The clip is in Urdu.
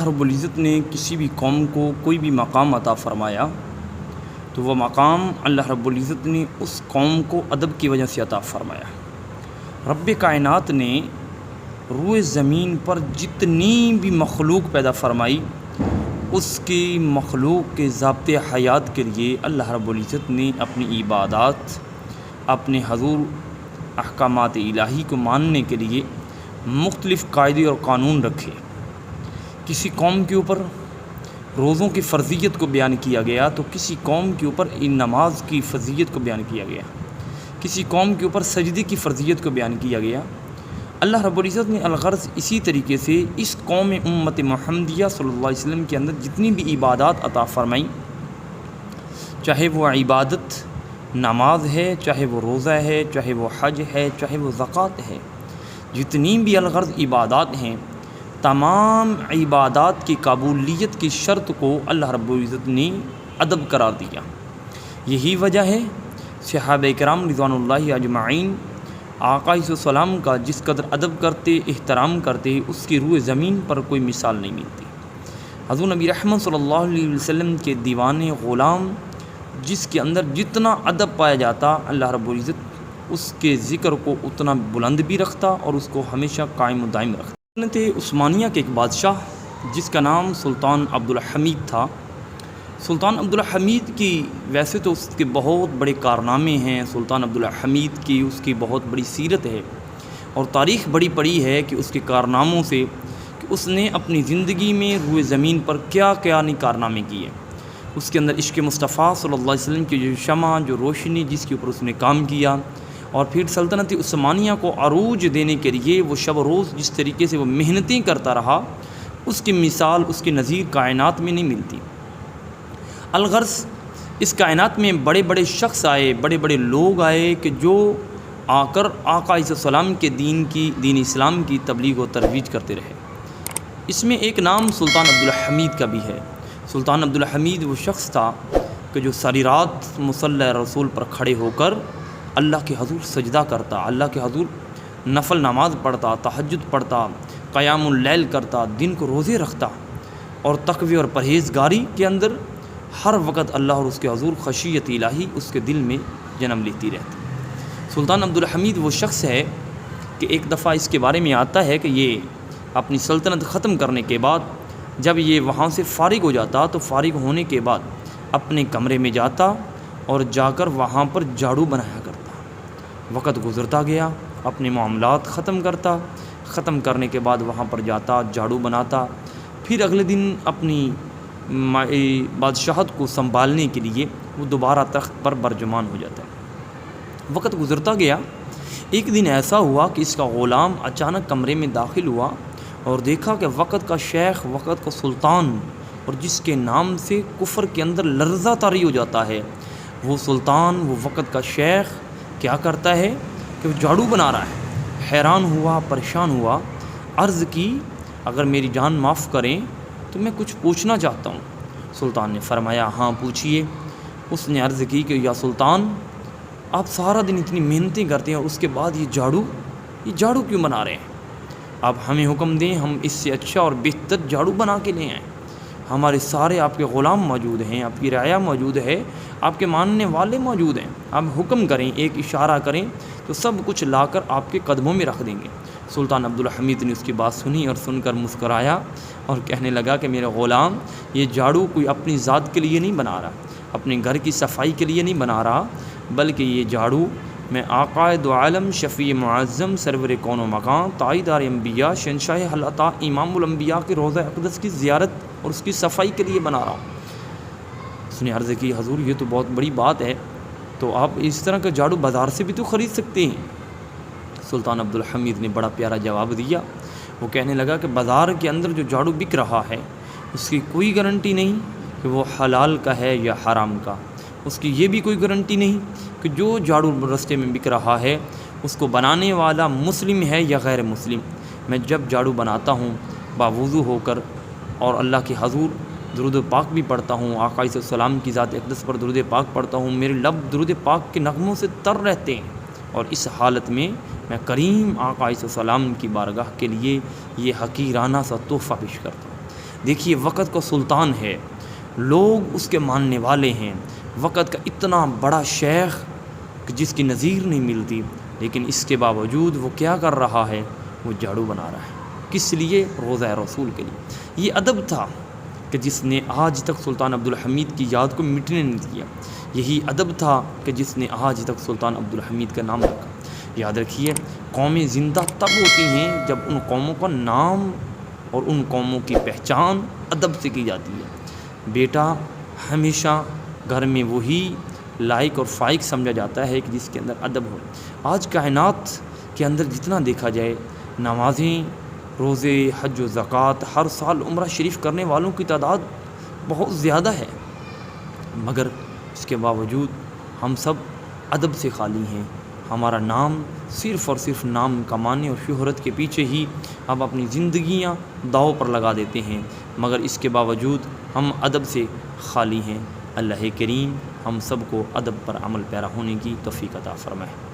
اللہ رب العزت نے کسی بھی قوم کو کوئی بھی مقام عطا فرمایا تو وہ مقام اللہ رب العزت نے اس قوم کو ادب کی وجہ سے عطا فرمایا۔ رب کائنات نے روئے زمین پر جتنی بھی مخلوق پیدا فرمائی اس کی مخلوق کے ضابطۂ حیات کے لیے اللہ رب العزت نے اپنی عبادات، اپنے حضور احکامات الہی کو ماننے کے لیے مختلف قاعدے اور قانون رکھے۔ کسی قوم کے اوپر روزوں کی فرضیت کو بیان کیا گیا تو کسی قوم کے اوپر نماز کی فضیلت کو بیان کیا گیا، کسی قوم کے اوپر سجدے کی فرضیت کو بیان کیا گیا۔ اللہ رب العزت نے الغرض اسی طریقے سے اس قوم امت محمدیہ صلی اللہ علیہ وسلم کے اندر جتنی بھی عبادات عطا فرمائیں، چاہے وہ عبادت نماز ہے، چاہے وہ روزہ ہے، چاہے وہ حج ہے، چاہے وہ زکوٰۃ ہے، جتنی بھی الغرض عبادات ہیں، تمام عبادات کی قبولیت کی شرط کو اللہ رب العزت نے ادب قرار دیا۔ یہی وجہ ہے صحابہ کرام رضوان اللہ اجمعین آقا علیہ السلام کا جس قدر ادب کرتے، احترام کرتے، اس کی روئے زمین پر کوئی مثال نہیں ملتی۔ حضور نبی رحمت صلی اللہ علیہ وسلم کے دیوان غلام جس کے اندر جتنا ادب پایا جاتا، اللہ رب العزت اس کے ذکر کو اتنا بلند بھی رکھتا اور اس کو ہمیشہ قائم و دائم رکھتا۔ سلطنت عثمانیہ کے ایک بادشاہ جس کا نام سلطان عبدالحمید تھا۔ سلطان عبدالحمید کی ویسے تو اس کے بہت بڑے کارنامے ہیں، سلطان عبدالحمید کی اس کی بہت بڑی سیرت ہے اور تاریخ بڑی پڑی ہے کہ اس کے کارناموں سے کہ اس نے اپنی زندگی میں روئے زمین پر کیا کیا نہیں کارنامے کیے۔ اس کے اندر عشق مصطفیٰ صلی اللہ علیہ وسلم کی جو شمع، جو روشنی جس کے اوپر اس نے کام کیا، اور پھر سلطنت عثمانیہ کو عروج دینے کے لیے وہ شب و روز جس طریقے سے وہ محنتیں کرتا رہا، اس کی مثال، اس کی نظیر کائنات میں نہیں ملتی۔ الغرض اس کائنات میں بڑے بڑے شخص آئے، بڑے بڑے لوگ آئے کہ جو آ کر آقا علیہ السلام کے دین اسلام کی تبلیغ و ترویج کرتے رہے۔ اس میں ایک نام سلطان عبدالحمید کا بھی ہے۔ سلطان عبدالحمید وہ شخص تھا کہ جو ساری رات مصلی رسول پر کھڑے ہو کر اللہ کے حضور سجدہ کرتا، اللہ کے حضور نفل نماز پڑھتا، تہجد پڑھتا، قیام اللیل کرتا، دن کو روزے رکھتا اور تقوی اور پرہیزگاری کے اندر ہر وقت اللہ اور اس کے حضور خشیت الہی اس کے دل میں جنم لیتی رہتی۔ سلطان عبدالحمید وہ شخص ہے کہ ایک دفعہ اس کے بارے میں آتا ہے کہ یہ اپنی سلطنت ختم کرنے کے بعد جب یہ وہاں سے فارغ ہو جاتا تو فارغ ہونے کے بعد اپنے کمرے میں جاتا اور جا کر وہاں پر جھاڑو بنایا کرتا۔ وقت گزرتا گیا، اپنے معاملات ختم کرنے کے بعد وہاں پر جاتا، جھاڑو بناتا، پھر اگلے دن اپنی بادشاہت کو سنبھالنے کے لیے وہ دوبارہ تخت پر برجمان ہو جاتا ہے۔ وقت گزرتا گیا، ایک دن ایسا ہوا کہ اس کا غلام اچانک کمرے میں داخل ہوا اور دیکھا کہ وقت کا شیخ، وقت کا سلطان، اور جس کے نام سے کفر کے اندر لرزہ طاری ہو جاتا ہے، وہ سلطان، وہ وقت کا شیخ کیا کرتا ہے کہ وہ جھاڑو بنا رہا ہے۔ حیران ہوا، پریشان ہوا، عرض کی اگر میری جان معاف کریں تو میں کچھ پوچھنا چاہتا ہوں۔ سلطان نے فرمایا ہاں پوچھیے۔ اس نے عرض کی کہ یا سلطان، آپ سارا دن اتنی محنتیں کرتے ہیں اور اس کے بعد یہ جھاڑو کیوں بنا رہے ہیں؟ آپ ہمیں حکم دیں، ہم اس سے اچھا اور بہتر جھاڑو بنا کے لے آئیں۔ ہمارے سارے آپ کے غلام موجود ہیں، آپ کی رعایا موجود ہے، آپ کے ماننے والے موجود ہیں، آپ حکم کریں، ایک اشارہ کریں تو سب کچھ لا کر آپ کے قدموں میں رکھ دیں گے۔ سلطان عبدالحمید نے اس کی بات سنی اور سن کر مسکرایا اور کہنے لگا کہ میرے غلام، یہ جھاڑو کوئی اپنی ذات کے لیے نہیں بنا رہا، اپنے گھر کی صفائی کے لیے نہیں بنا رہا، بلکہ یہ جھاڑو میں آقا دو عالم، شفیع معظم، سرور کون و مقام، تائیدار انبیاء، شہنشاہ العطا، امام الانبیاء کے روضہ اقدس کی زیارت اور اس کی صفائی کے لیے بنا رہا ہوں۔ اس نے عرض کی حضور یہ تو بہت بڑی بات ہے، تو آپ اس طرح کا جھاڑو بازار سے بھی تو خرید سکتے ہیں۔ سلطان عبدالحمید نے بڑا پیارا جواب دیا۔ وہ کہنے لگا کہ بازار کے اندر جو جھاڑو بک رہا ہے اس کی کوئی گارنٹی نہیں کہ وہ حلال کا ہے یا حرام کا، اس کی یہ بھی کوئی گارنٹی نہیں کہ جو جھاڑو رستے میں بک رہا ہے اس کو بنانے والا مسلم ہے یا غیر مسلم۔ میں جب جھاڑو بناتا ہوں باوضو ہو کر اور اللہ کے حضور درود پاک بھی پڑھتا ہوں، آقا علیہ السلام کی ذات اقدس پر درود پاک پڑھتا ہوں، میرے لب درود پاک کے نغموں سے تر رہتے ہیں، اور اس حالت میں میں کریم آقا علیہ السلام کی بارگاہ کے لیے یہ حقیرانہ سا تحفہ پیش کرتا ہوں۔ دیکھیے وقت کا سلطان ہے، لوگ اس کے ماننے والے ہیں، وقت کا اتنا بڑا شیخ کہ جس کی نظیر نہیں ملتی، لیکن اس کے باوجود وہ کیا کر رہا ہے؟ وہ جھاڑو بنا رہا ہے۔ کس لیے؟ روضہ رسول کے لیے۔ یہ ادب تھا کہ جس نے آج تک سلطان عبدالحمید کی یاد کو مٹنے نہیں دیا، یہی ادب تھا کہ جس نے آج تک سلطان عبدالحمید کا نام رکھا۔ یاد رکھیے، قومیں زندہ تب ہوتی ہیں جب ان قوموں کا نام اور ان قوموں کی پہچان ادب سے کی جاتی ہے۔ بیٹا ہمیشہ گھر میں وہی لائق اور فائق سمجھا جاتا ہے کہ جس کے اندر ادب ہو۔ آج کائنات کے اندر جتنا دیکھا جائے، نمازیں، روزے، حج و زکوٰۃ، ہر سال عمرہ شریف کرنے والوں کی تعداد بہت زیادہ ہے، مگر اس کے باوجود ہم سب ادب سے خالی ہیں۔ ہمارا نام صرف اور صرف نام کمانے اور شہرت کے پیچھے ہی ہم اپنی زندگیاں داؤ پر لگا دیتے ہیں، مگر اس کے باوجود ہم ادب سے خالی ہیں۔ اللہ کریم ہم سب کو ادب پر عمل پیرا ہونے کی توفیق عطا فرمائے۔